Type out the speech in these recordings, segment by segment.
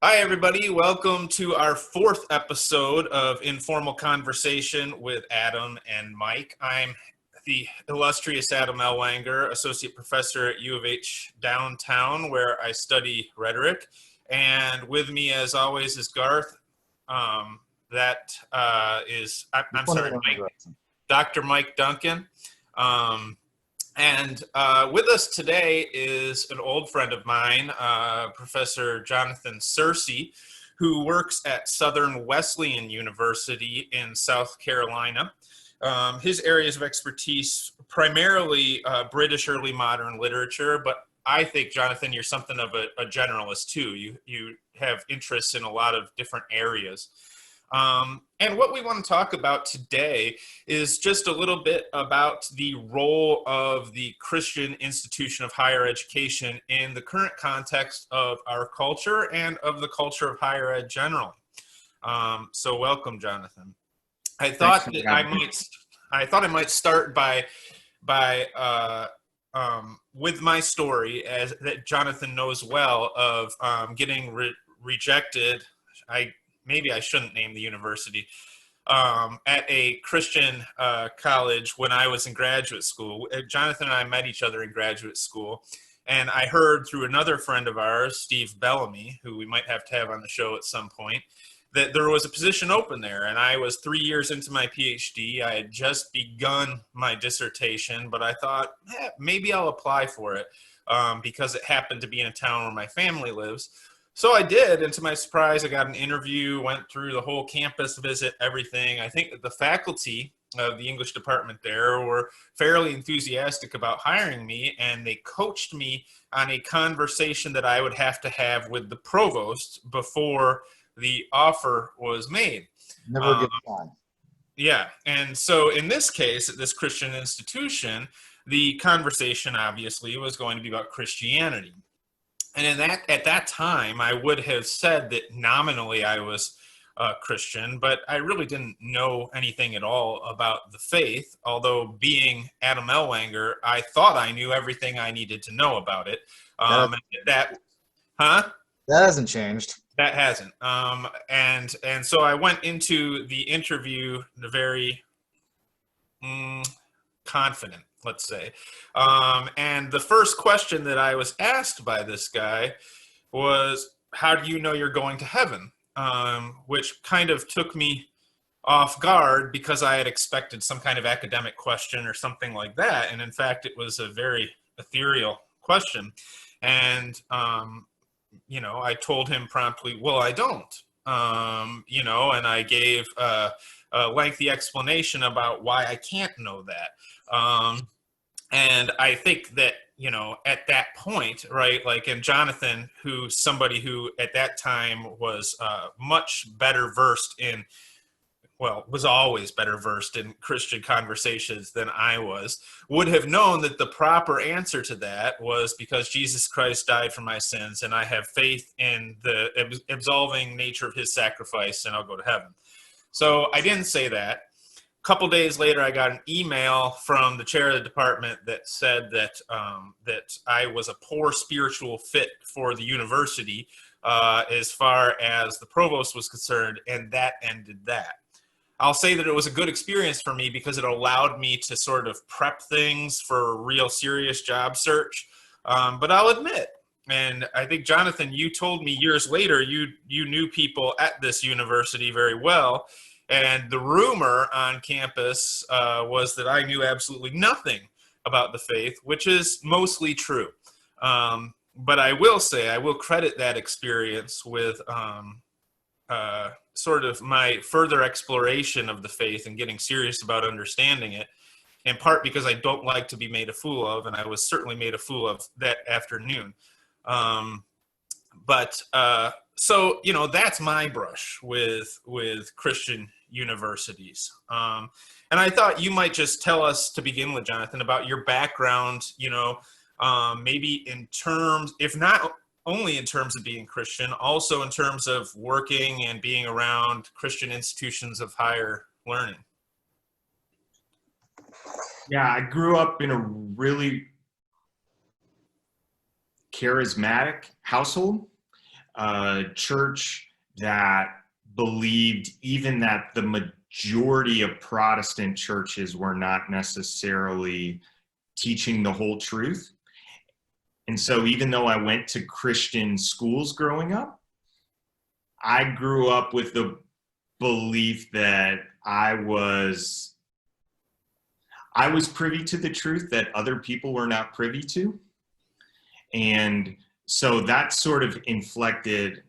Hi, everybody. Welcome to our fourth episode of Informal Conversation with Adam and Mike. I'm the illustrious Adam Ellwanger, Associate Professor at U of H downtown, where I study rhetoric. And with me, as always, is Garth. I'm sorry, Mike, Dr. Mike Duncan. With us today is an old friend of mine, Professor Jonathan Sircy, who works at Southern Wesleyan University in South Carolina. His areas of expertise, primarily British early modern literature, but I think, Jonathan, you're something of a generalist too. You have interests in a lot of different areas. And what we want to talk about today is just a little bit about the role of the Christian institution of higher education in the current context of our culture and of the culture of higher ed generally. So welcome, Jonathan. I thought I might start by with my story, as that Jonathan knows well, of getting rejected. Maybe I shouldn't name the university, at a Christian college when I was in graduate school. Jonathan and I met each other in graduate school, and I heard through another friend of ours, Steve Bellamy, who we might have to have on the show at some point, that there was a position open there. And I was 3 years into my PhD. I had just begun my dissertation, but I thought, maybe I'll apply for it because it happened to be in a town where my family lives. So I did, and to my surprise, I got an interview, went through the whole campus visit, everything. I think that the faculty of the English department there were fairly enthusiastic about hiring me, and they coached me on a conversation that I would have to have with the provost before the offer was made. Never get time. Yeah, and so in this case, at this Christian institution, the conversation obviously was going to be about Christianity. And at that time, I would have said that nominally I was Christian, but I really didn't know anything at all about the faith. Although being Adam Ellwanger, I thought I knew everything I needed to know about it. That hasn't changed. That hasn't. And so I went into the interview very confident, let's say. And the first question that I was asked by this guy was, how do you know you're going to heaven? Which kind of took me off guard because I had expected some kind of academic question or something like that. And in fact, it was a very ethereal question. And, I told him promptly, well, I don't, and I gave a lengthy explanation about why I can't know that. And I think that, at that point, right, like, and Jonathan, who's somebody who at that time was much better versed in, was always better versed in Christian conversations than I was, would have known that the proper answer to that was because Jesus Christ died for my sins and I have faith in the absolving nature of his sacrifice and I'll go to heaven. So I didn't say that. A couple days later, I got an email from the chair of the department that said that that I was a poor spiritual fit for the university as far as the provost was concerned, and that ended that. I'll say that it was a good experience for me because it allowed me to sort of prep things for a real serious job search. But I'll admit, and I think, Jonathan, you told me years later you knew people at this university very well. And the rumor on campus was that I knew absolutely nothing about the faith, which is mostly true. But I will say, I will credit that experience with sort of my further exploration of the faith and getting serious about understanding it, in part because I don't like to be made a fool of, and I was certainly made a fool of that afternoon. So, that's my brush with Christian universities. And I thought you might just tell us to begin with, Jonathan, about your background, maybe in terms, if not only in terms of being Christian, also in terms of working and being around Christian institutions of higher learning. Yeah, I grew up in a really charismatic household. a church that believed even that the majority of Protestant churches were not necessarily teaching the whole truth. And so even though I went to Christian schools growing up, I grew up with the belief that I was privy to the truth that other people were not privy to. And so that sort of inflected,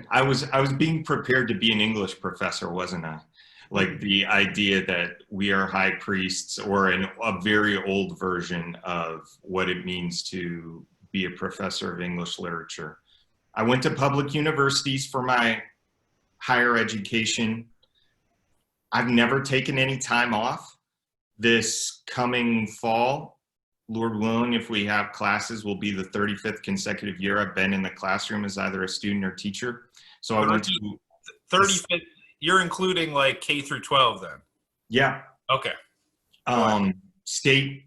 I was being prepared to be an English professor, wasn't I? Like the idea that we are high priests, or a very old version of what it means to be a professor of English literature. I went to public universities for my higher education. I've never taken any time off. This coming fall, Lord willing, if we have classes, will be the 35th consecutive year I've been in the classroom as either a student or teacher. So I went to 35th. You're including like K through 12 then? Yeah. Okay. State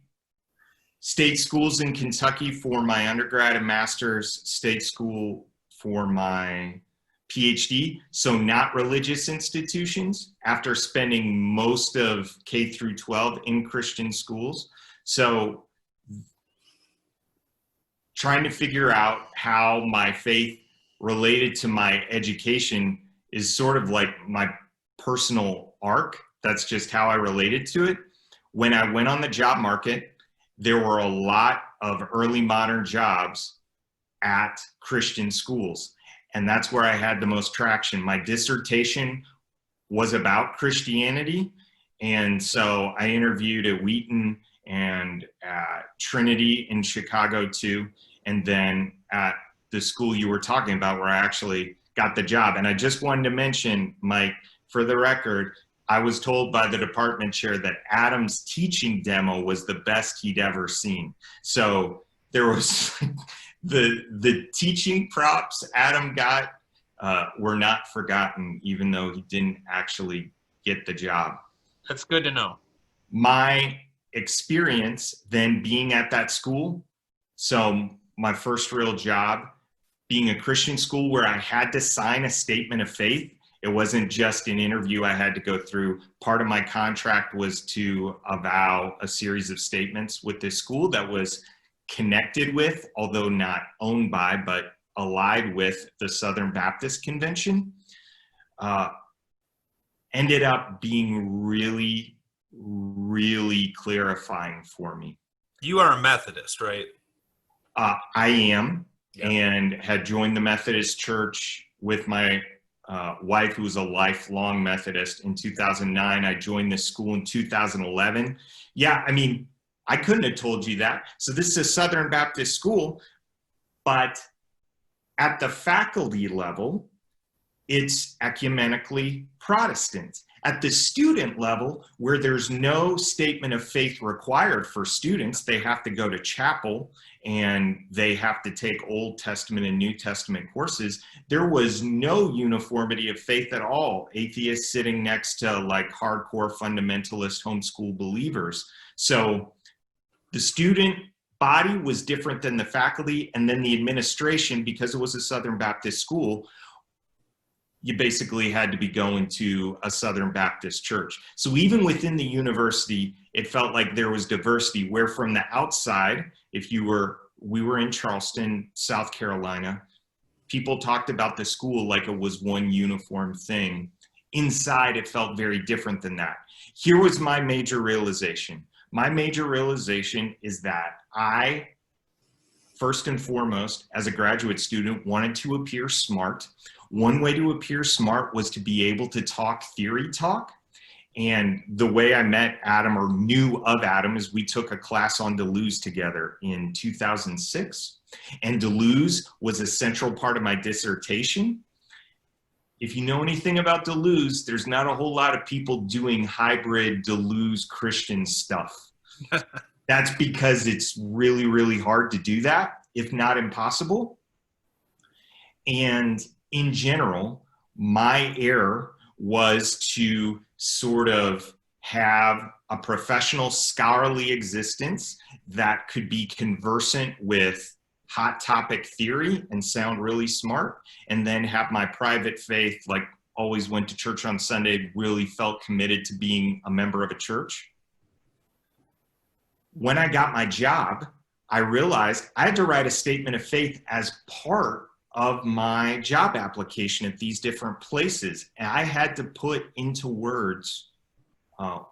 schools in Kentucky for my undergrad and master's, state school for my PhD. So not religious institutions, after spending most of K through 12 in Christian schools. So trying to figure out how my faith related to my education is sort of like my personal arc. That's just how I related to it. When I went on the job market, there were a lot of early modern jobs at Christian schools. And that's where I had the most traction. My dissertation was about Christianity. And so I interviewed at Wheaton and at Trinity in Chicago too. And then at the school you were talking about, where I actually got the job. And I just wanted to mention, Mike, for the record, I was told by the department chair that Adam's teaching demo was the best he'd ever seen. So there was the teaching props Adam got were not forgotten, even though he didn't actually get the job. That's good to know. My experience then being at that school, so my first real job being a Christian school where I had to sign a statement of faith. It wasn't just an interview I had to go through. Part of my contract was to avow a series of statements with this school that was connected with, although not owned by, but allied with the Southern Baptist Convention. Ended up being really, really clarifying for me. You are a Methodist, right? I am. Yeah. And had joined the Methodist Church with my wife, who was a lifelong Methodist, in 2009. I joined this school in 2011. Yeah, I mean, I couldn't have told you that. So this is a Southern Baptist school, but at the faculty level, it's ecumenically Protestant. At the student level, where there's no statement of faith required for students, they have to go to chapel and they have to take Old Testament and New Testament courses. There was no uniformity of faith at all. Atheists sitting next to like hardcore fundamentalist homeschool believers. So the student body was different than the faculty, and then the administration, because it was a Southern Baptist school, you basically had to be going to a Southern Baptist church. So even within the university, it felt like there was diversity, where from the outside, we were in Charleston, South Carolina, people talked about the school like it was one uniform thing. Inside, it felt very different than that. Here was my major realization. My major realization is that I, first and foremost, as a graduate student, wanted to appear smart. One way to appear smart was to be able to talk theory talk. And the way I met Adam, or knew of Adam, is we took a class on Deleuze together in 2006. And Deleuze was a central part of my dissertation. If you know anything about Deleuze, there's not a whole lot of people doing hybrid Deleuze Christian stuff. That's because it's really, really hard to do that, if not impossible. And in general, my error was to sort of have a professional scholarly existence that could be conversant with hot topic theory and sound really smart, and then have my private faith, like always went to church on Sunday, really felt committed to being a member of a church. When I got my job, I realized I had to write a statement of faith as part of my job application at these different places. And I had to put into words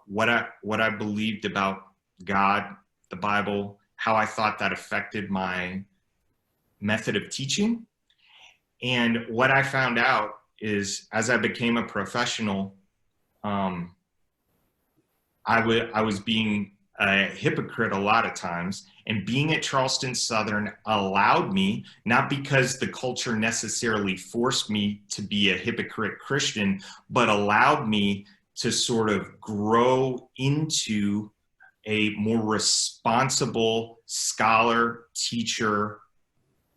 what I believed about God, the Bible, how I thought that affected my method of teaching. And what I found out is, as I became a professional, I was being a hypocrite a lot of times, and being at Charleston Southern allowed me, not because the culture necessarily forced me to be a hypocrite Christian, but allowed me to sort of grow into a more responsible scholar, teacher,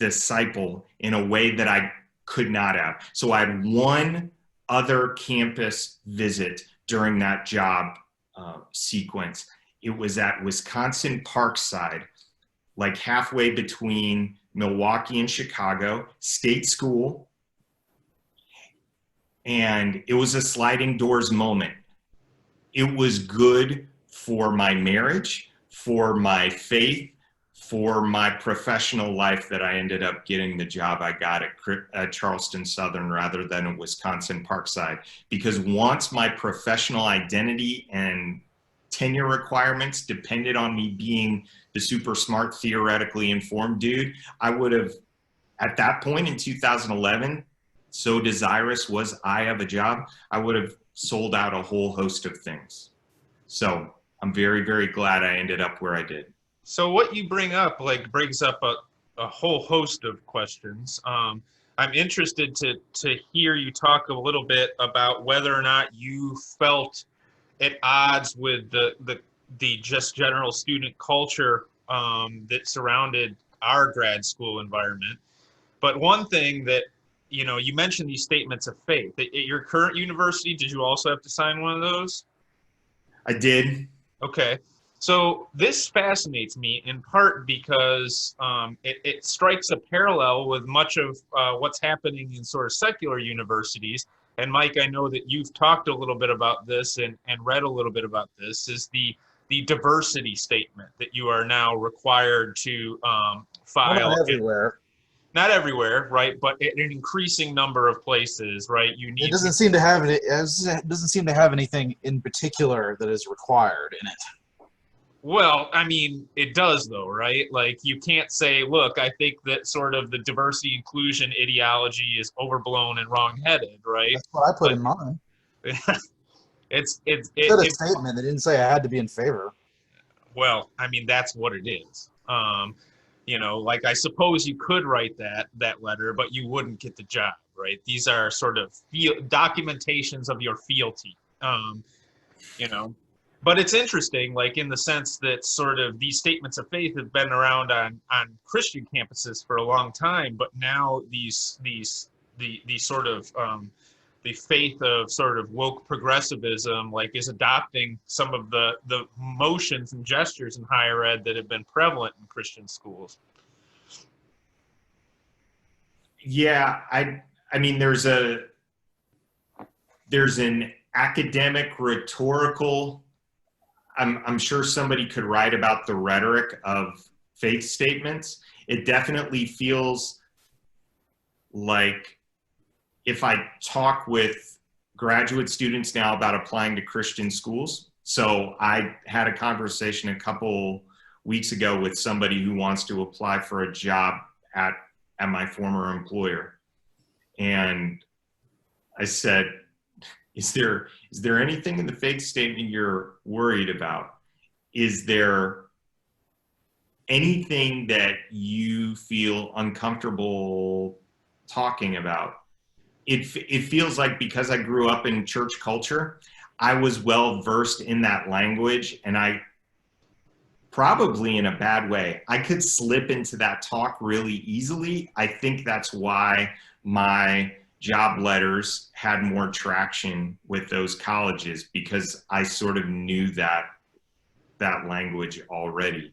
disciple in a way that I could not have. So I had one other campus visit during that job sequence. It was at Wisconsin Parkside, like halfway between Milwaukee and Chicago, state school. And it was a sliding doors moment. It was good for my marriage, for my faith, for my professional life, that I ended up getting the job I got at Charleston Southern rather than at Wisconsin Parkside. Because once my professional identity and tenure requirements depended on me being the super smart, theoretically informed dude, I would have, at that point in 2011, so desirous was I of a job, I would have sold out a whole host of things. So I'm very, very glad I ended up where I did. So what you bring up brings up a whole host of questions. I'm interested to hear you talk a little bit about whether or not you felt at odds with the just general student culture that surrounded our grad school environment. But one thing that, you mentioned these statements of faith. At your current university, did you also have to sign one of those? I did. Okay. So this fascinates me in part because it strikes a parallel with much of what's happening in sort of secular universities. And Mike, I know that you've talked a little bit about this and read a little bit about this, is the diversity statement that you are now required to file. Well, not everywhere. Not everywhere, right? But at an increasing number of places, right? You need. It doesn't seem to have it. It doesn't seem to have anything in particular that is required in it. Well, I mean, it does though, right? Like you can't say, look, I think that sort of the diversity inclusion ideology is overblown and wrong-headed, right? That's what I put in mine. It's a statement. They didn't say I had to be in favor. Well, I mean, that's what it is. Like I suppose you could write that letter, but you wouldn't get the job, right? These are sort of documentations of your fealty, But it's interesting, like in the sense that sort of these statements of faith have been around on Christian campuses for a long time, but now the sort of the faith of sort of woke progressivism is adopting some of the motions and gestures in higher ed that have been prevalent in Christian schools. Yeah, I mean there's an academic rhetorical, I'm sure somebody could write about the rhetoric of faith statements. It definitely feels like, if I talk with graduate students now about applying to Christian schools. So I had a conversation a couple weeks ago with somebody who wants to apply for a job at my former employer. And I said, is there anything in the faith statement you're worried about? Is there anything that you feel uncomfortable talking about? It feels like, because I grew up in church culture, I was well versed in that language, and I, probably in a bad way, I could slip into that talk really easily. I think that's why my job letters had more traction with those colleges, because I sort of knew that language already.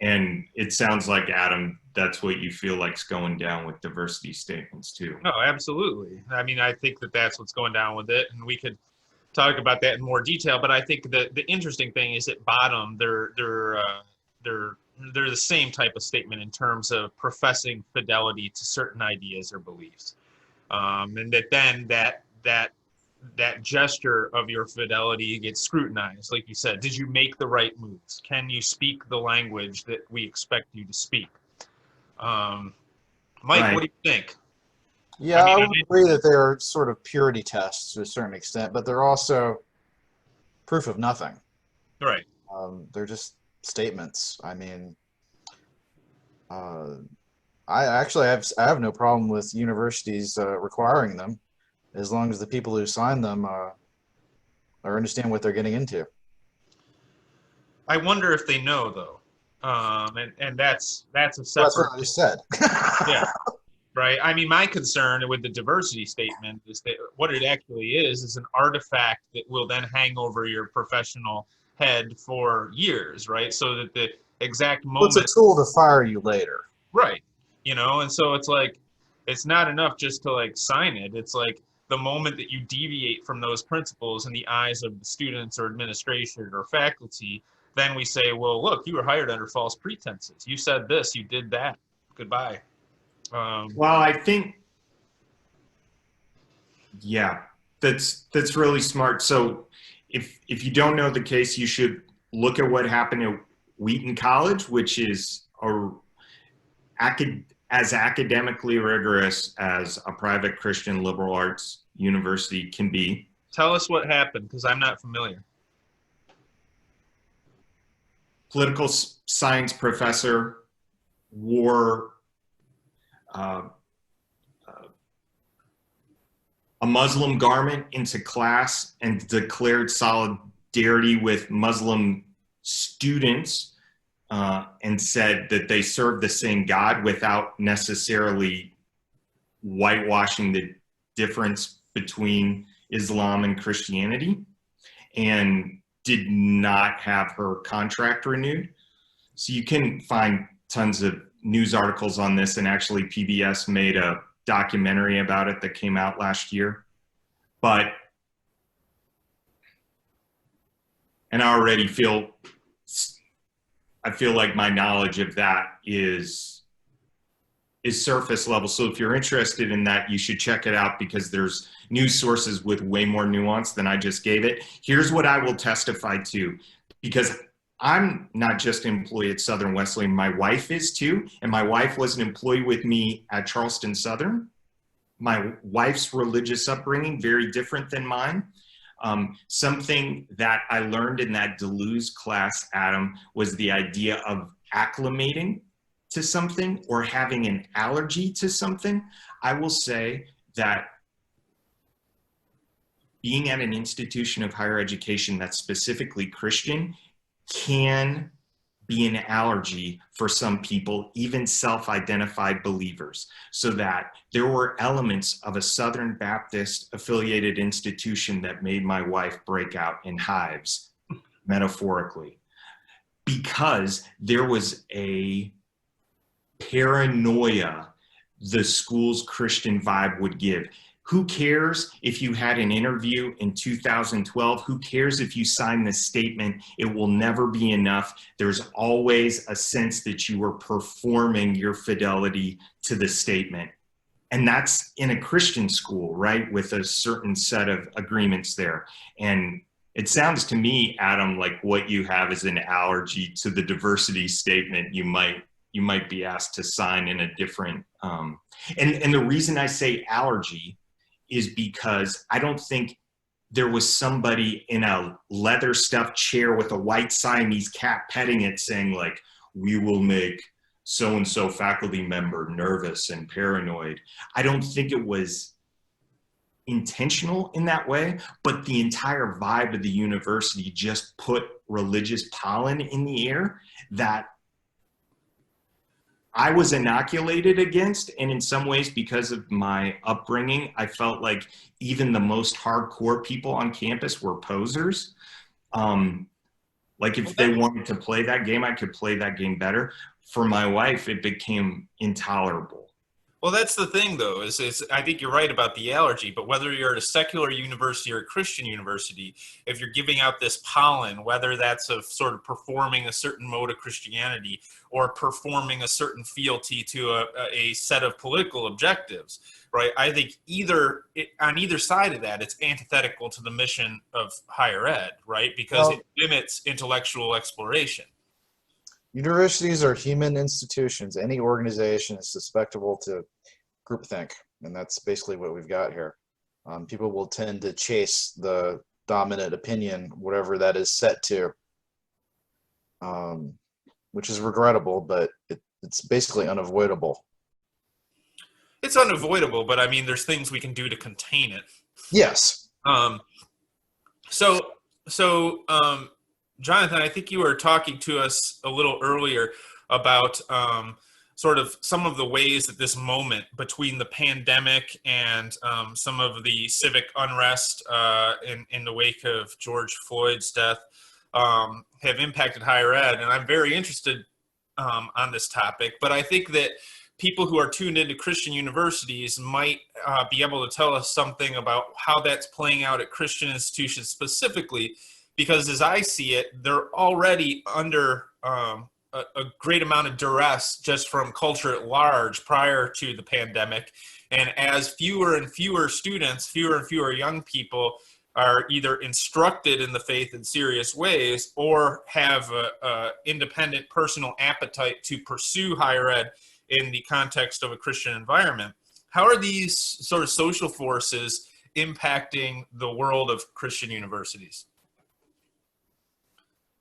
And it sounds like, Adam, that's what you feel like's going down with diversity statements too. No, absolutely. I mean, I think that that's what's going down with it, and we could talk about that in more detail. But I think the interesting thing is at bottom, they're the same type of statement in terms of professing fidelity to certain ideas or beliefs, and that gesture of your fidelity gets scrutinized. Like you said, did you make the right moves? Can you speak the language that we expect you to speak? Mike, Right. what do you think? Yeah, I would agree that they are sort of purity tests to a certain extent, but they're also proof of nothing. Right. They're just statements. I mean, I have no problem with universities requiring them, as long as the people who sign them understand what they're getting into. I wonder if they know though, and that's a Well, that's separate. what I just said. Yeah. Right. I mean, my concern with the diversity statement is that what it actually is an artifact that will then hang over your professional head for years, right? So that the exact Well, it's moment, a tool to fire you later. right? And so it's like, it's not enough just to like sign it. It's like the moment that you deviate from those principles in the eyes of the students or administration or faculty, then we say, well, look, you were hired under false pretenses. You said this, you did that. Goodbye. Well, I think, yeah, that's really smart. So if you don't know the case, you should look at what happened at Wheaton College, which is as academically rigorous as a private Christian liberal arts university can be. Tell us what happened, because I'm not familiar. Political science professor wore a Muslim garment into class and declared solidarity with Muslim students and said that they serve the same God without necessarily whitewashing the difference between Islam and Christianity, and did not have her contract renewed. So you can find tons of news articles on this, and actually PBS made a documentary about it that came out last year. And I already feel like my knowledge of that is surface level. So if you're interested in that, you should check it out, because there's news sources with way more nuance than I just gave it. Here's what I will testify to, because I'm not just an employee at Southern Wesleyan, my wife is too. And my wife was an employee with me at Charleston Southern. My wife's religious upbringing, very different than mine. Something that I learned in that Deleuze class, Adam, was the idea of acclimating to something or having an allergy to something. I will say that being at an institution of higher education that's specifically Christian can be an allergy for some people, even self-identified believers. So that there were elements of a Southern Baptist affiliated institution that made my wife break out in hives, metaphorically, because there was a paranoia the school's Christian vibe would give. Who cares if you had an interview in 2012? Who cares if you signed this statement? It will never be enough. There's always a sense that you are performing your fidelity to the statement. And that's in a Christian school, right? With a certain set of agreements there. And it sounds to me, Adam, like what you have is an allergy to the diversity statement you might be asked to sign in a different, and the reason I say allergy is because I don't think there was somebody in a leather stuffed chair with a white Siamese cat petting it saying like, we will make so-and-so faculty member nervous and paranoid. I don't think it was intentional in that way, but the entire vibe of the university just put religious pollen in the air that I was inoculated against. And in some ways, because of my upbringing, I felt like even the most hardcore people on campus were posers. Like if they wanted to play that game, I could play that game better. For my wife, it became intolerable. Well, that's the thing, though, is I think you're right about the allergy, but whether you're at a secular university or a Christian university, if you're giving out this pollen, whether that's of sort of performing a certain mode of Christianity or performing a certain fealty to a set of political objectives, right? I think on either side of that, it's antithetical to the mission of higher ed, right? Because it limits intellectual exploration. Universities are human institutions. Any organization is susceptible to groupthink, and that's basically what we've got here. People will tend to chase the dominant opinion, whatever that is set to, which is regrettable, but it's basically unavoidable. It's unavoidable, but I mean, there's things we can do to contain it. Yes. Jonathan, I think you were talking to us a little earlier about sort of some of the ways that this moment between the pandemic and some of the civic unrest in the wake of George Floyd's death have impacted higher ed. And I'm very interested on this topic, but I think that people who are tuned into Christian universities might be able to tell us something about how that's playing out at Christian institutions specifically, because as I see it, they're already under a great amount of duress just from culture at large prior to the pandemic. And as fewer and fewer students, fewer and fewer young people are either instructed in the faith in serious ways or have a independent personal appetite to pursue higher ed in the context of a Christian environment, how are these sort of social forces impacting the world of Christian universities?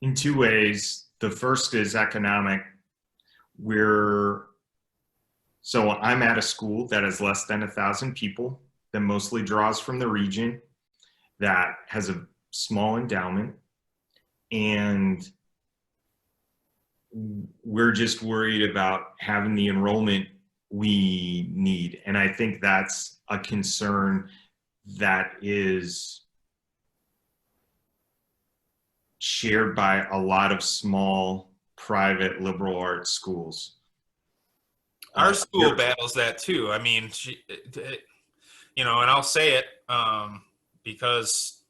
In two ways. The first is economic. So I'm at a school that has less than 1,000 people, that mostly draws from the region, that has a small endowment, and we're just worried about having the enrollment we need. And I think that's a concern that is shared by a lot of small private liberal arts schools. Our school battles that too. I mean, and I'll say it because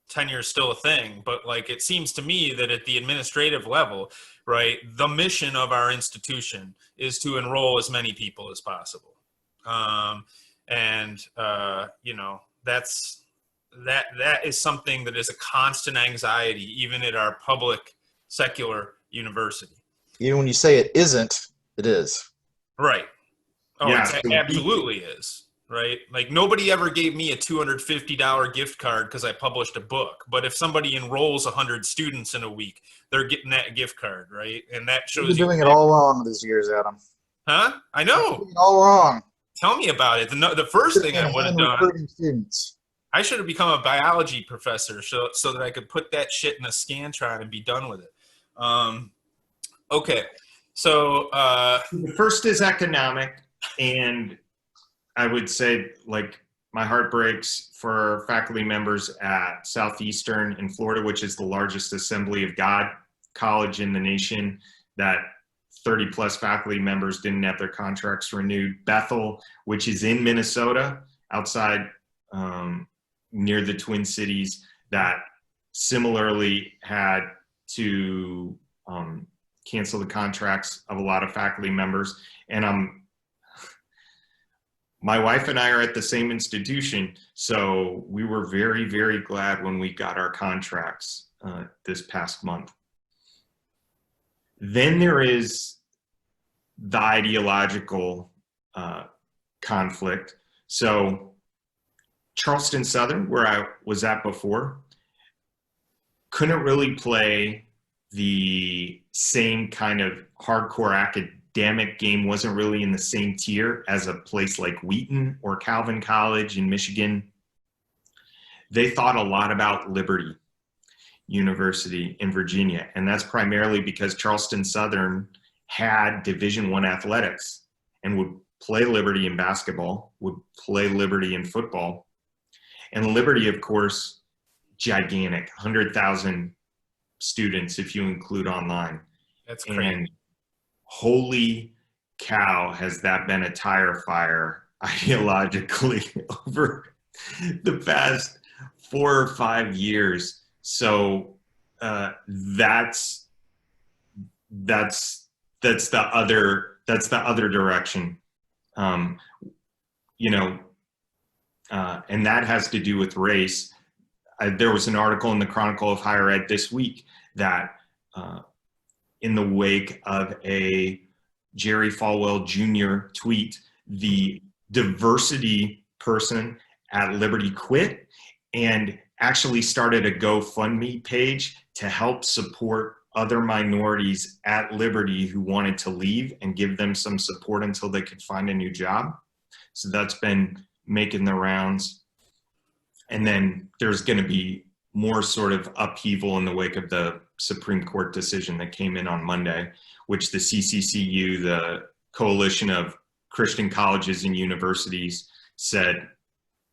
tenure is still a thing, but like it seems to me that at the administrative level, right, the mission of our institution is to enroll as many people as possible. That is something that is a constant anxiety, even at our public secular university. Even when you say it isn't, it is. Right. Oh, yeah, it absolutely is. Right. Like nobody ever gave me a $250 gift card because I published a book. But if somebody enrolls 100 students in a week, they're getting that gift card. Right. And that shows You're doing it all wrong these years, Adam. Huh? I know. You're doing it all wrong. Tell me about it. The first thing I would have done. Students. I should have become a biology professor so that I could put that shit in a Scantron and be done with it. Okay. So the first is economic, and I would say like my heart breaks for faculty members at Southeastern in Florida, which is the largest Assembly of God college in the nation, that 30 plus faculty members didn't have their contracts renewed. Bethel, which is in Minnesota, outside near the Twin Cities, that similarly had to cancel the contracts of a lot of faculty members. And my wife and I are at the same institution, so we were very, very glad when we got our contracts this past month. Then there is the ideological conflict. So Charleston Southern, where I was at before, couldn't really play the same kind of hardcore academic game, wasn't really in the same tier as a place like Wheaton or Calvin College in Michigan. They thought a lot about Liberty University in Virginia, and that's primarily because Charleston Southern had Division I athletics and would play Liberty in basketball, would play Liberty in football. And Liberty, of course, gigantic, 100,000 students if you include online. That's crazy. And holy cow, has that been a tire fire ideologically over the past 4 or 5 years. So that's the other direction. And that has to do with race. There was an article in the Chronicle of Higher Ed this week that in the wake of a Jerry Falwell Jr. tweet, the diversity person at Liberty quit and actually started a GoFundMe page to help support other minorities at Liberty who wanted to leave and give them some support until they could find a new job. So that's been making the rounds. And then there's going to be more sort of upheaval in the wake of the Supreme Court decision that came in on Monday, which the CCCU, the Coalition of Christian Colleges and Universities, said,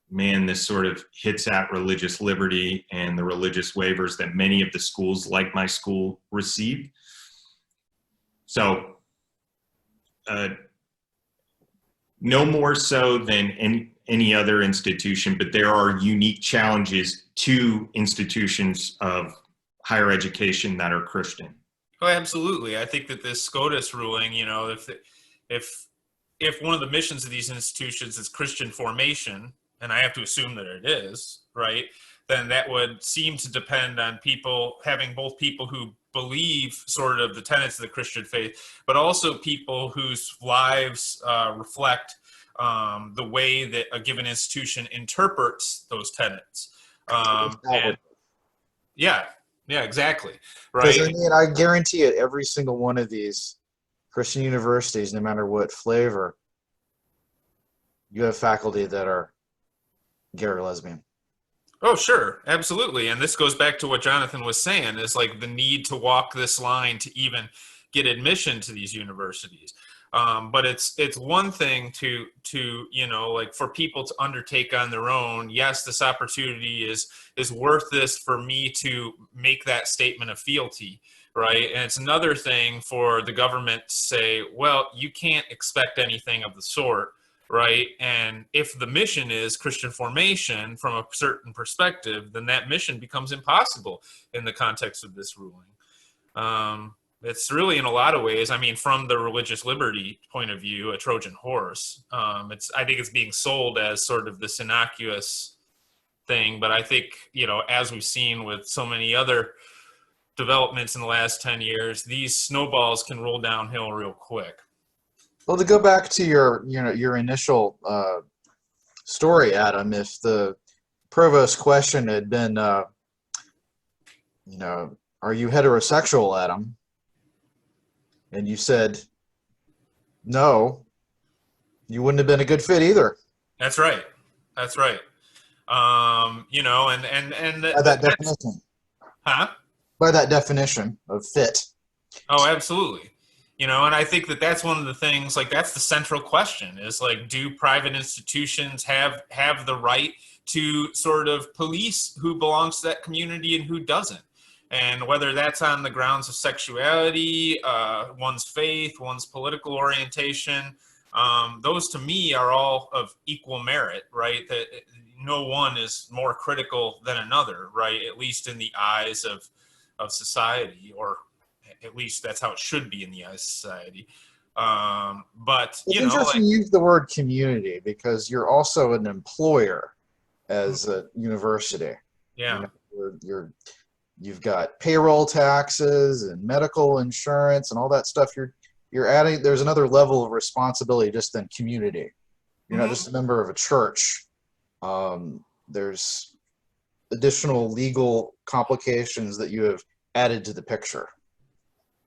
man, this sort of hits at religious liberty and the religious waivers that many of the schools, like my school, received. So no more so than any other institution, but there are unique challenges to institutions of higher education that are Christian. Oh, absolutely. I think that this SCOTUS ruling, if one of the missions of these institutions is Christian formation, and I have to assume that it is, right, then that would seem to depend on having both people who believe sort of the tenets of the Christian faith, but also people whose lives reflect the way that a given institution interprets those tenets. Yeah, exactly. Right. Because I guarantee it, every single one of these Christian universities, no matter what flavor, you have faculty that are gay or lesbian. Oh, sure. Absolutely. And this goes back to what Jonathan was saying, is like the need to walk this line to even get admission to these universities. But it's one thing to like for people to undertake on their own. Yes, this opportunity is worth this for me to make that statement of fealty, right? And it's another thing for the government to say, well, you can't expect anything of the sort, right? And if the mission is Christian formation from a certain perspective, then that mission becomes impossible in the context of this ruling. It's really, in a lot of ways, I mean, from the religious liberty point of view, a Trojan horse. I think it's being sold as sort of this innocuous thing, but I think, as we've seen with so many other developments in the last 10 years, these snowballs can roll downhill real quick. Well, to go back to your initial story, Adam, if the provost question had been, are you heterosexual, Adam? And you said no, you wouldn't have been a good fit either. That's right. That's right. And by that definition. Huh? By that definition of fit. Oh, absolutely. And I think that that's one of the things, like, that's the central question is, like, do private institutions have the right to sort of police who belongs to that community and who doesn't? And whether that's on the grounds of sexuality, one's faith, one's political orientation, those to me are all of equal merit, right? That no one is more critical than another, right? At least in the eyes of society, or at least that's how it should be in the eyes of society. But it's interesting you use the word community because you're also an employer as a university. Yeah. You've got payroll taxes and medical insurance and all that stuff. You're adding. There's another level of responsibility just than community. You're not just a member of a church. There's additional legal complications that you have added to the picture.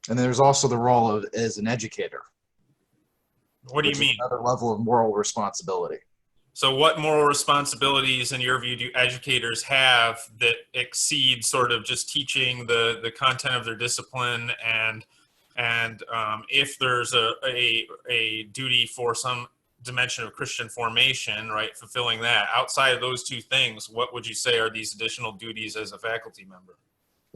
And there's also the role as an educator. What do you mean? Another level of moral responsibility. So what moral responsibilities, in your view, do educators have that exceed sort of just teaching the content of their discipline, and if there's a duty for some dimension of Christian formation, right, fulfilling that, outside of those two things, what would you say are these additional duties as a faculty member?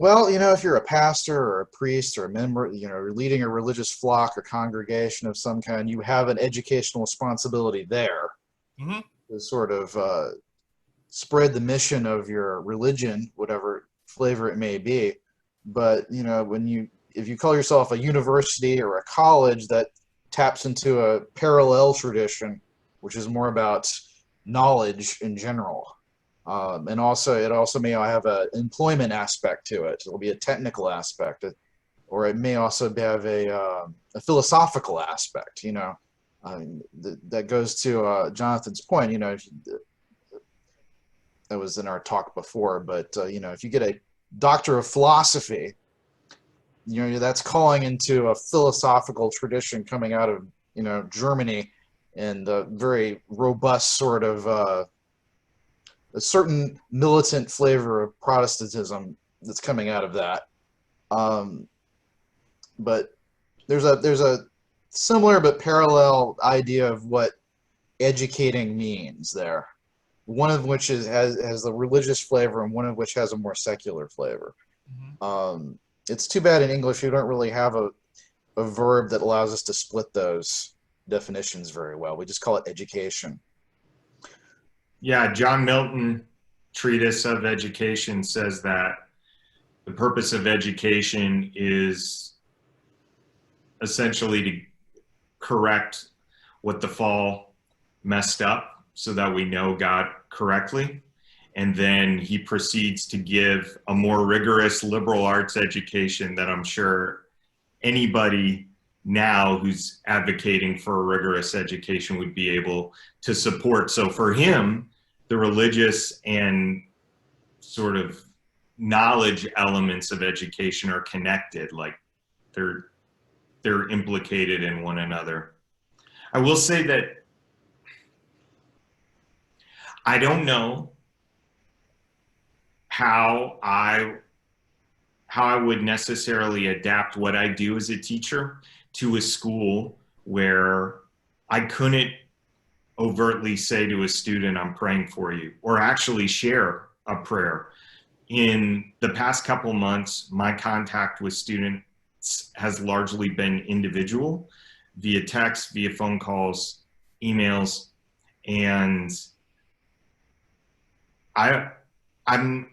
Well, if you're a pastor or a priest or a member, you're leading a religious flock or congregation of some kind, you have an educational responsibility there Hmm. to sort of spread the mission of your religion, whatever flavor it may be. But if you call yourself a university or a college, that taps into a parallel tradition, which is more about knowledge in general. And also, it also may have an employment aspect to it. It'll be a technical aspect, or it may also have a philosophical aspect. That goes to Jonathan's point. That was in our talk before. But if you get a doctor of philosophy, that's calling into a philosophical tradition coming out of Germany, and a very robust sort of a certain militant flavor of Protestantism that's coming out of that. But there's a similar but parallel idea of what educating means there. One of which has the religious flavor, and one of which has a more secular flavor. It's too bad in English we don't really have a verb that allows us to split those definitions very well. We just call it education. Yeah, John Milton, Treatise of Education, says that the purpose of education is essentially to correct what the fall messed up so that we know God correctly. And then he proceeds to give a more rigorous liberal arts education that I'm sure anybody now who's advocating for a rigorous education would be able to support. So for him, the religious and sort of knowledge elements of education are connected, like they're implicated in one another. I will say that I don't know how I would necessarily adapt what I do as a teacher to a school where I couldn't overtly say to a student, I'm praying for you, or actually share a prayer. In the past couple months, my contact with students has largely been individual, via text, via phone calls, emails, and I'm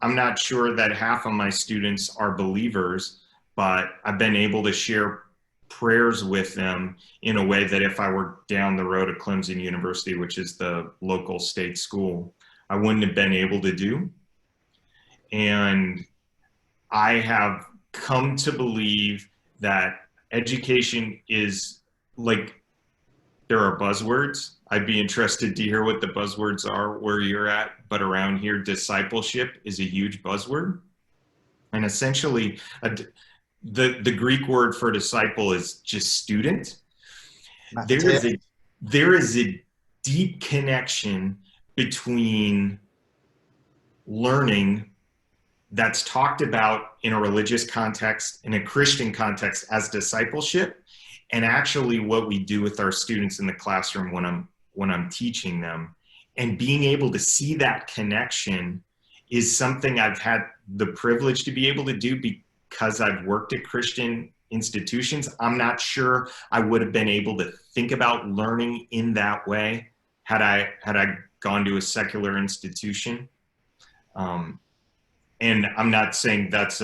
not sure that half of my students are believers, but I've been able to share prayers with them in a way that if I were down the road at Clemson University, which is the local state school, I wouldn't have been able to do. And I have come to believe that education is like, there are buzzwords. I'd be interested to hear what the buzzwords are where you're at, but around here, discipleship is a huge buzzword. And essentially, the Greek word for disciple is just student. There is a deep connection between learning that's talked about in a religious context, in a Christian context as discipleship, and actually what we do with our students in the classroom when I'm teaching them. And being able to see that connection is something I've had the privilege to be able to do because I've worked at Christian institutions. I'm not sure I would have been able to think about learning in that way had I gone to a secular institution. And I'm not saying that's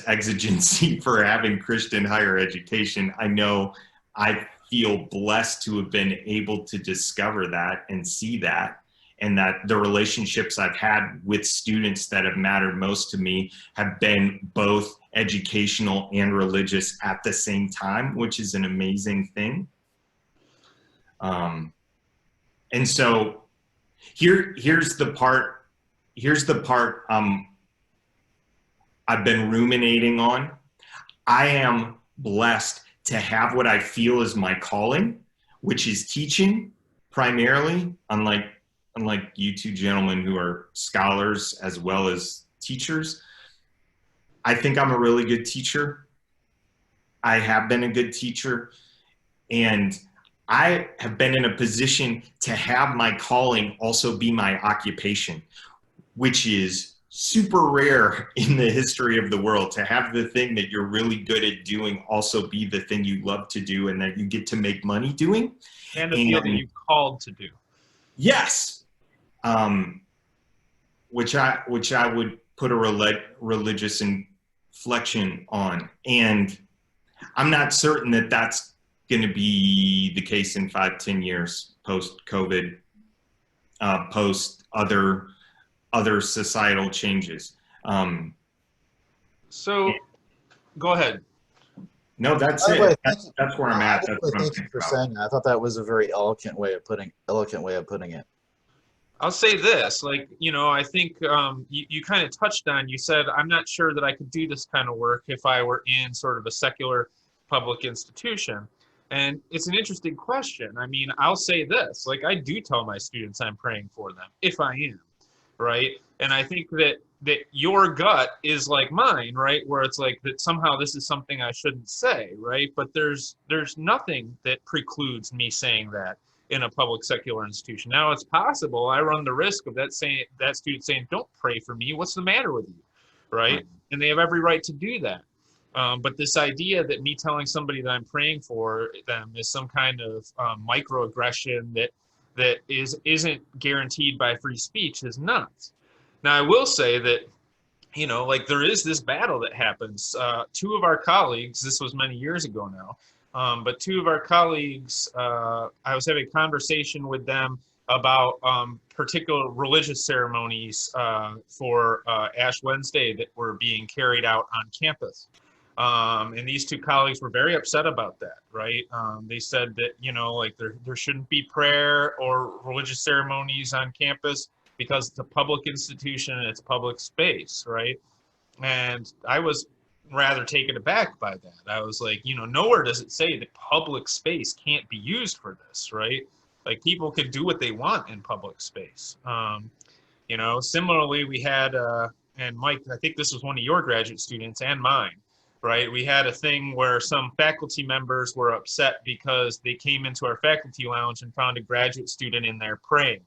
exigency for having Christian higher education. I know I feel blessed to have been able to discover that and see that, and that the relationships I've had with students that have mattered most to me have been both educational and religious at the same time, which is an amazing thing. And so here's the part I've been ruminating on. I am blessed to have what I feel is my calling, which is teaching primarily, unlike you two gentlemen who are scholars as well as teachers. I think I'm a really good teacher. I have been a good teacher, and I have been in a position to have my calling also be my occupation, which is super rare in the history of the world to have the thing that you're really good at doing also be the thing you love to do and that you get to make money doing. And the field that you called to do. Yes. Which I would put a religious inflection on. And I'm not certain that that's going to be the case in 5-10 years post-COVID, post other societal changes. So go ahead. No, that's it. That's where I'm at. That's what I'm thank you for saying that. I thought that was a very eloquent way of putting it. I'll say this, like, you know, I think you kind of touched on, you said, I'm not sure that I could do this kind of work if I were in sort of a secular public institution. And it's an interesting question. I mean, I'll say this, like, I do tell my students I'm praying for them, if I am, right? And I think that your gut is like mine, right? Where it's like that somehow this is something I shouldn't say, right? But there's nothing that precludes me saying that in a public secular institution. Now it's possible I run the risk of that student saying, "Don't pray for me. What's the matter with you?" Right? And they have every right to do that. But this idea that me telling somebody that I'm praying for them is some kind of microaggression that isn't guaranteed by free speech is nuts. Now I will say that, you know, like there is this battle that happens. Two of our colleagues, this was many years ago now, but two of our colleagues, I was having a conversation with them about particular religious ceremonies for Ash Wednesday that were being carried out on campus. And these two colleagues were very upset about that, right? They said that, you know, like there shouldn't be prayer or religious ceremonies on campus because it's a public institution and it's public space, right? And I was rather taken aback by that. I was like, you know, nowhere does it say that public space can't be used for this, right? Like people could do what they want in public space. You know, similarly, we had, and Mike, I think this was one of your graduate students and mine, right? We had a thing where some faculty members were upset because they came into our faculty lounge and found a graduate student in there praying.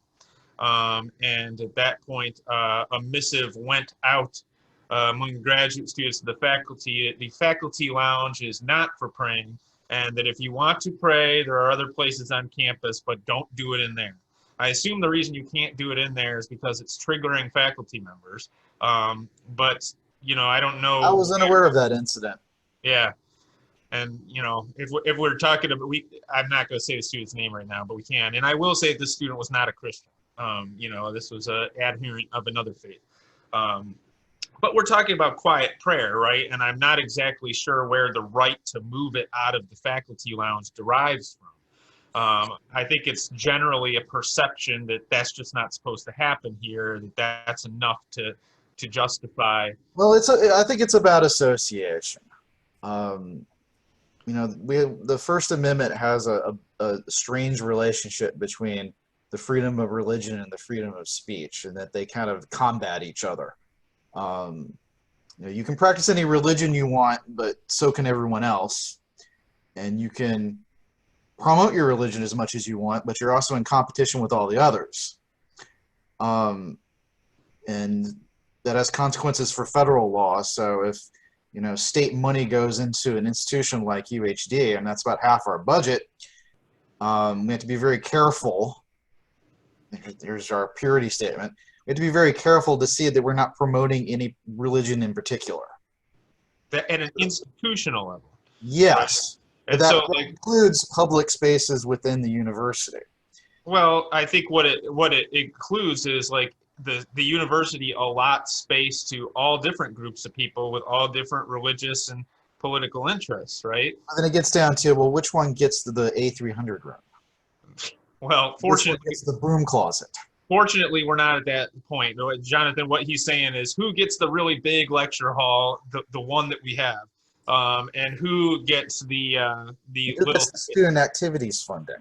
And at that point, a missive went out among the graduate students to the faculty. The faculty lounge is not for praying, and that if you want to pray, there are other places on campus, but don't do it in there. I assume the reason you can't do it in there is because it's triggering faculty members. But, you know, I don't know. I was unaware of that incident. Yeah. And, you know, if we're talking about, I'm not going to say the student's name right now, but we can. And I will say this student was not a Christian. You know, this was an adherent of another faith. But we're talking about quiet prayer, right? And I'm not exactly sure where the right to move it out of the faculty lounge derives from. I think it's generally a perception that that's just not supposed to happen here, that's enough to justify. Well, I think it's about association. You know, the First Amendment has a strange relationship between the freedom of religion and the freedom of speech, and that they kind of combat each other. You know, you can practice any religion you want, but so can everyone else. And you can promote your religion as much as you want, but you're also in competition with all the others. And that has consequences for federal law. So if, you know, state money goes into an institution like UHD, and that's about half our budget, we have to be very careful. Here's our purity statement. We have to be very careful to see that we're not promoting any religion in particular. At an institutional level. Yes. And that so, like, includes public spaces within the university. Well, I think what it includes is like the university allots space to all different groups of people with all different religious and political interests, right? And then it gets down to, well, which one gets the A300 room? Well, fortunately, it's the broom closet. Fortunately, we're not at that point. Jonathan, what he's saying is who gets the really big lecture hall, the one that we have, and who gets the little student activities funding.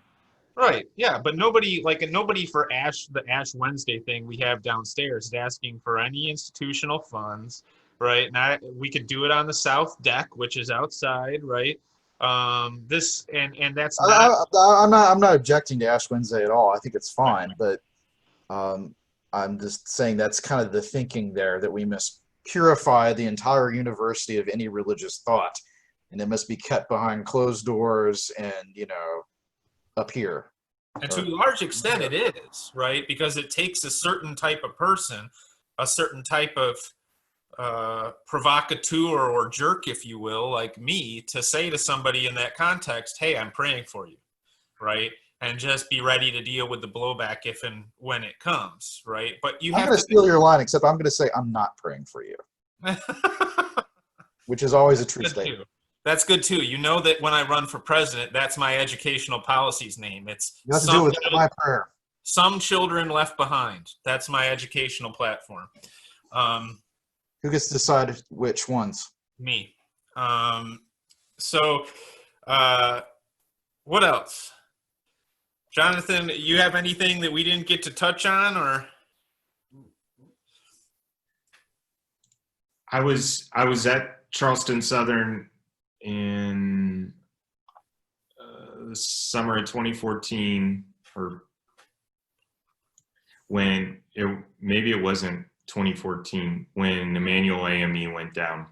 Right. Yeah, but nobody for the Ash Wednesday thing we have downstairs is asking for any institutional funds, right? We could do it on the south deck, which is outside, right? This and that's not. I'm not objecting to Ash Wednesday at all. I think it's fine, but I'm just saying that's kind of the thinking there, that we must purify the entire university of any religious thought, and it must be kept behind closed doors and, up here. And to Or, a large extent, it is, right? Because it takes a certain type of person, a certain type of provocateur or jerk, if you will, like me, to say to somebody in that context, hey, I'm praying for you, right? And just be ready to deal with the blowback if and when it comes, right? But you I'm have going to to steal your line, except I'm going to say I'm not praying for you, which is always a true good statement. too. That's good too. You know that when I run for president, that's my educational policies name. It's You have to do it with my prayer. some children left behind. That's my educational platform. Who gets to decide which ones? Me. So, what else? Jonathan, you have anything that we didn't get to touch on, or? I was at Charleston Southern in the summer of 2014, or when maybe it wasn't 2014 when Emmanuel AME went down.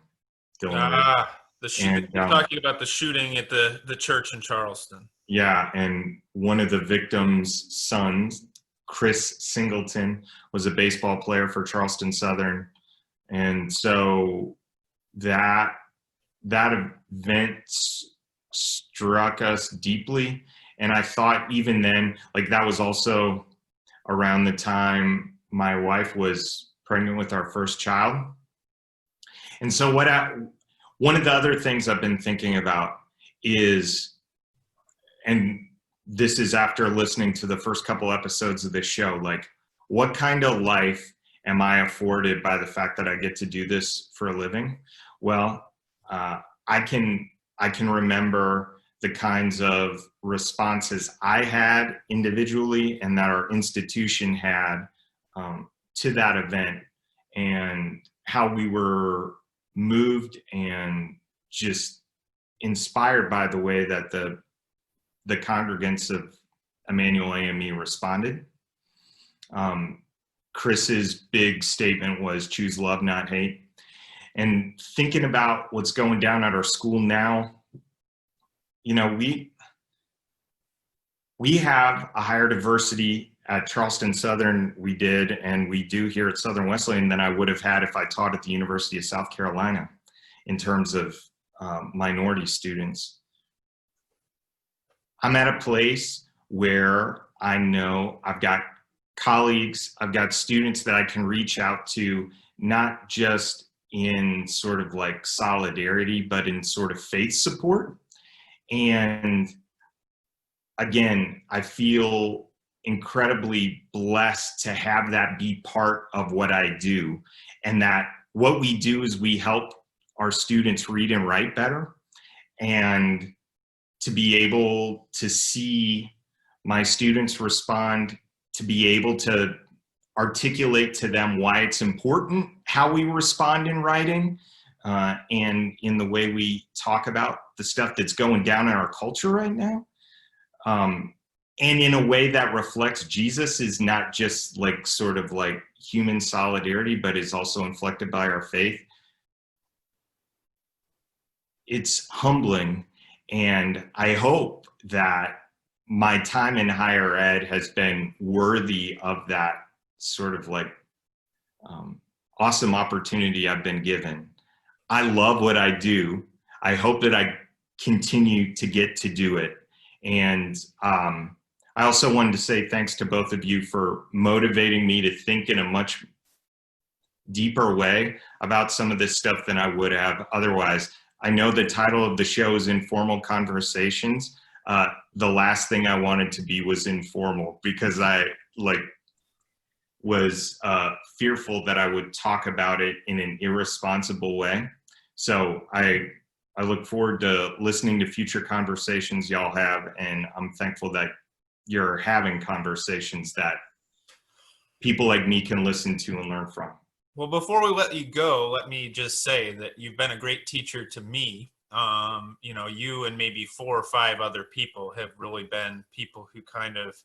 The shooting. And You're talking about the shooting at the church in Charleston. yeah, and one of the victims' sons, Chris Singleton, was a baseball player for Charleston Southern, and so that event struck us deeply. And I thought even then, like, that was also around the time my wife was pregnant with our first child. And so one of the other things I've been thinking about is, and this is after listening to the first couple episodes of this show, like, what kind of life am I afforded by the fact that I get to do this for a living? Well, I can remember the kinds of responses I had individually and that our institution had to that event, and how we were moved and just inspired by the way that the congregants of Emmanuel AME responded. Chris's big statement was choose love, not hate. And thinking about what's going down at our school now, we have a higher diversity at Charleston Southern, we did, and we do here at Southern Wesleyan, than I would have had if I taught at the University of South Carolina in terms of minority students. I'm at a place where I know I've got colleagues, I've got students that I can reach out to, not just in sort of like solidarity, but in sort of faith support. And again, I feel incredibly blessed to have that be part of what I do. And that what we do is we help our students read and write better. And to be able to see my students respond, to be able to articulate to them why it's important how we respond in writing, and in the way we talk about the stuff that's going down in our culture right now. And in a way that reflects Jesus, is not just like sort of like human solidarity, but is also inflected by our faith. It's humbling. And I hope that my time in higher ed has been worthy of that sort of like awesome opportunity I've been given. I love what I do. I hope that I continue to get to do it. And I also wanted to say thanks to both of you for motivating me to think in a much deeper way about some of this stuff than I would have otherwise. I know the title of the show is Informal Conversations. The last thing I wanted to be was informal, because I was fearful that I would talk about it in an irresponsible way. So I look forward to listening to future conversations y'all have, and I'm thankful that you're having conversations that people like me can listen to and learn from. Well, before we let you go, let me just say that you've been a great teacher to me. You and maybe 4 or 5 other people have really been people who kind of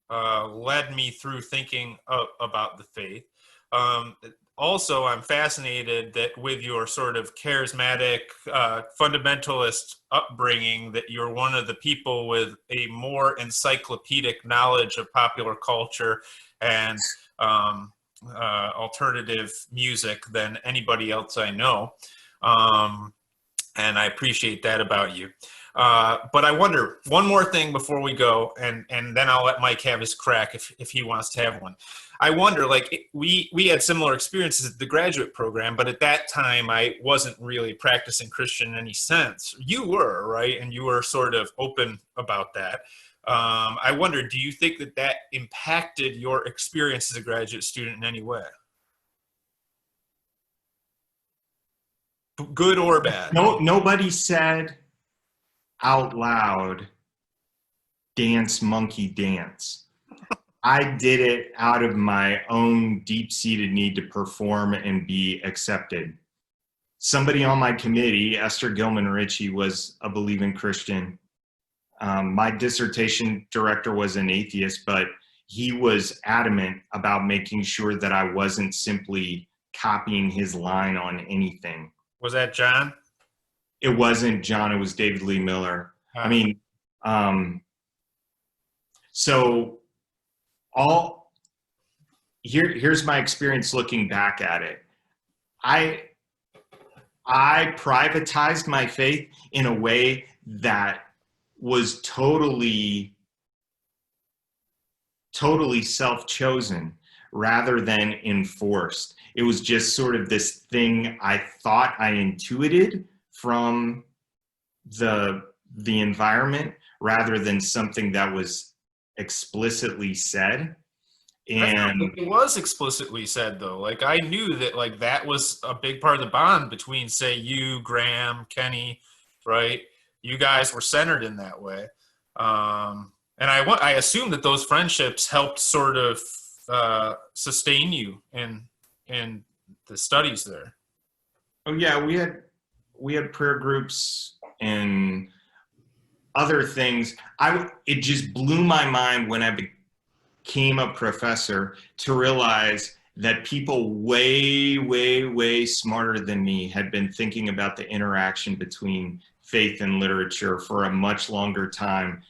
led me through thinking about the faith. Um, Also, I'm fascinated that with your sort of charismatic fundamentalist upbringing, that you're one of the people with a more encyclopedic knowledge of popular culture and alternative music than anybody else I know. And I appreciate that about you. But I wonder, one more thing before we go, and then I'll let Mike have his crack if he wants to have one. I wonder, like, we had similar experiences at the graduate program, but at that time I wasn't really practicing Christian in any sense. You were, right? And you were sort of open about that. I wonder, do you think that that impacted your experience as a graduate student in any way? Good or bad? No, nobody said out loud, dance monkey dance. I did it out of my own deep-seated need to perform and be accepted. Somebody on my committee, Esther Gilman Ritchie, was a believing Christian. My dissertation director was an atheist, but he was adamant about making sure that I wasn't simply copying his line on anything. Was that John? It wasn't John, it was David Lee Miller. I mean, so here's my experience looking back at it. I privatized my faith in a way that was totally self-chosen rather than enforced. It was just sort of this thing I thought I intuited from the environment rather than something that was explicitly said. And it was explicitly said, though. Like, I knew that, like, that was a big part of the bond between, say, you, Graham, Kenny, right? You guys were centered in that way. And I assume that those friendships helped sort of sustain you in the studies there. Oh yeah, we had prayer groups and other things. It just blew my mind when I became a professor to realize that people way smarter than me had been thinking about the interaction between faith and literature for a much longer time.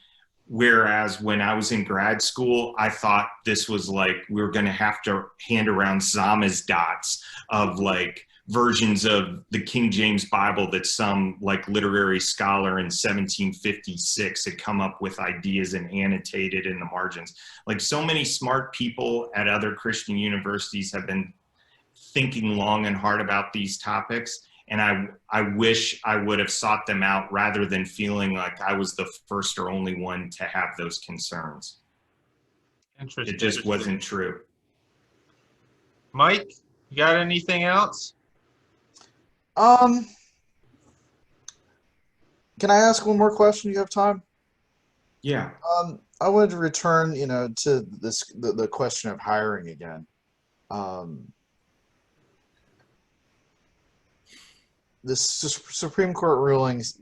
Whereas when I was in grad school, I thought this was like, we were going to have to hand around samizdatas of like versions of the King James Bible that some like literary scholar in 1756 had come up with ideas and annotated in the margins. Like, so many smart people at other Christian universities have been thinking long and hard about these topics. And I wish I would have sought them out rather than feeling like I was the first or only one to have those concerns. Interesting. It just wasn't true. Mike, you got anything else? Can I ask one more question? You have time? Yeah. I wanted to return, to the question of hiring again. This Supreme Court rulings,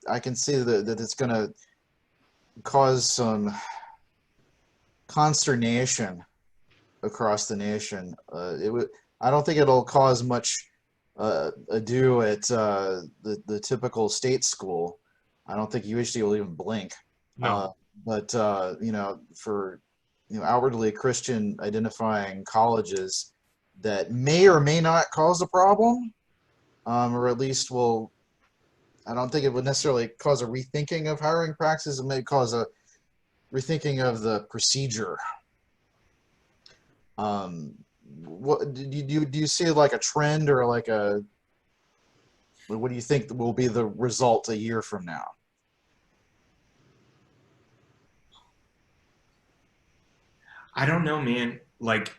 I can see that it's going to cause some consternation across the nation. I don't think it'll cause much ado at the typical state school. I don't think UHD will even blink. No. But for outwardly Christian identifying colleges that may or may not cause a problem, or at least will. I don't think it would necessarily cause a rethinking of hiring practices. It may cause a rethinking of the procedure. What do you see like a trend or like what do you think will be the result a year from now? I don't know, man. Like,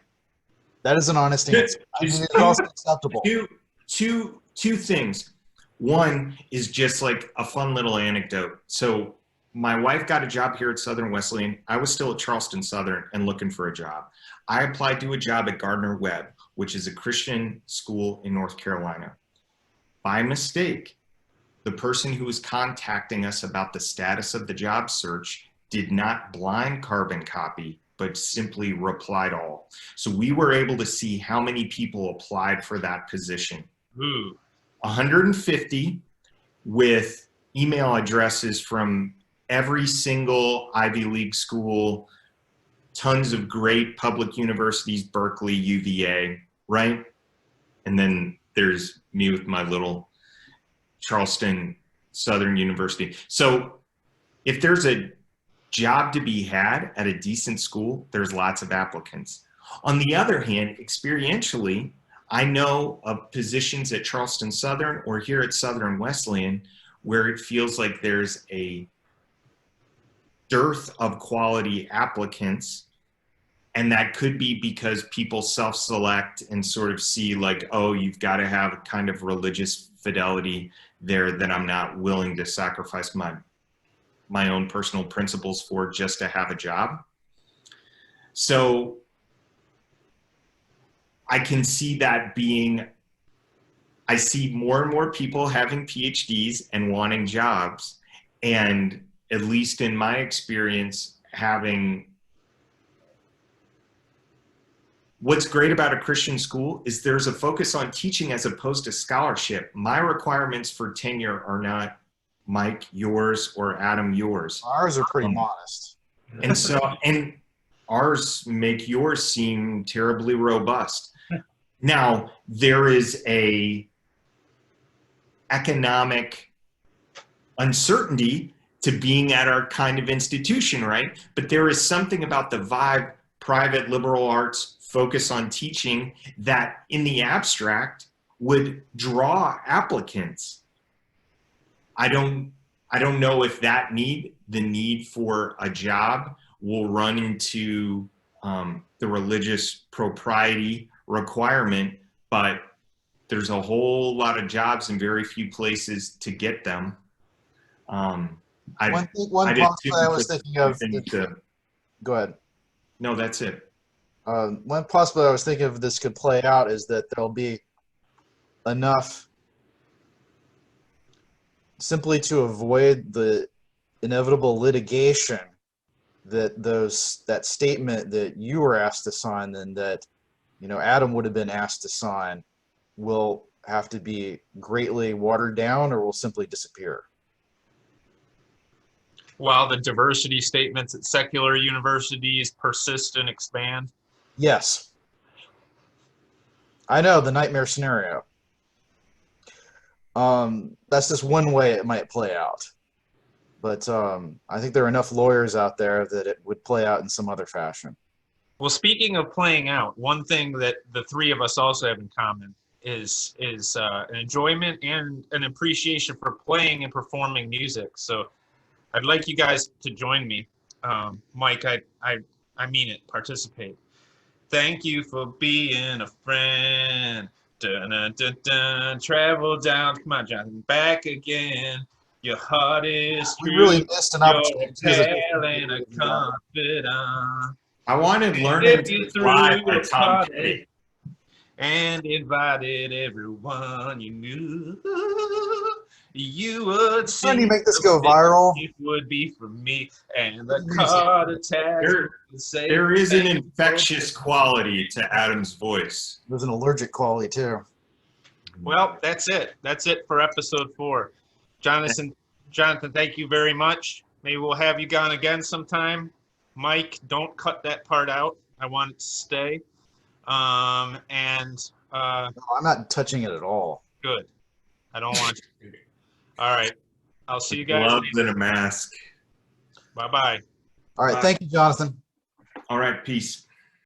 that is an honest answer. I mean, it's also acceptable. Two things. One is just like a fun little anecdote. So my wife got a job here at Southern Wesleyan. I was still at Charleston Southern and looking for a job. I applied to a job at Gardner-Webb, which is a Christian school in North Carolina. By mistake, the person who was contacting us about the status of the job search did not blind carbon copy, but simply replied all. So we were able to see how many people applied for that position. Ooh. 150 with email addresses from every single Ivy League school, tons of great public universities, Berkeley, UVA, right? And then there's me with my little Charleston Southern University. So if there's a job to be had at a decent school, there's lots of applicants. On the other hand, experientially, I know of positions at Charleston Southern or here at Southern Wesleyan where it feels like there's a dearth of quality applicants. And that could be because people self-select and sort of see like, oh, you've got to have a kind of religious fidelity there that I'm not willing to sacrifice my own personal principles for just to have a job. So I can see that being, I see more and more people having PhDs and wanting jobs. And at least in my experience, what's great about a Christian school is there's a focus on teaching as opposed to scholarship. My requirements for tenure are not Mike, yours, or Adam, yours. Ours are pretty modest. And so, and ours make yours seem terribly robust. Now, there is a economic uncertainty to being at our kind of institution, right? But there is something about the vibe, private liberal arts, focus on teaching that in the abstract would draw applicants. I don't know if the need for a job will run into the religious propriety requirement, but there's a whole lot of jobs in very few places to get them. One possibility I was thinking of. Go ahead. No, that's it. One possibility I was thinking of this could play out is that there'll be enough simply to avoid the inevitable litigation that statement that you were asked to sign and that Adam would have been asked to sign will have to be greatly watered down or will simply disappear. While the diversity statements at secular universities persist and expand? Yes. I know, the nightmare scenario. That's just one way it might play out. But I think there are enough lawyers out there that it would play out in some other fashion. Well, speaking of playing out, one thing that the three of us also have in common is an enjoyment and an appreciation for playing and performing music. So I'd like you guys to join me. Mike, I mean it, participate. Thank you for being a friend. Dun, dun, dun, dun. Travel down, come on, Jonathan, back again. Your heart is true. We really missed an opportunity. Your and a confidant. I wanted learning to fly by Tom Petty. And invited everyone you knew. You would see. Can you make this go viral? It would be for me and the card attack. There is an infectious quality to Adam's voice. There's an allergic quality too. Well, that's it. That's it for episode 4. Jonathan, thank you very much. Maybe we'll have you on again sometime. Mike, don't cut that part out. I want it to stay. No, I'm not touching it at all. Good. I don't want you to. All right. I'll see you guys. Gloves and a mask. Bye-bye. All right. Thank you, Jonathan. All right. Peace.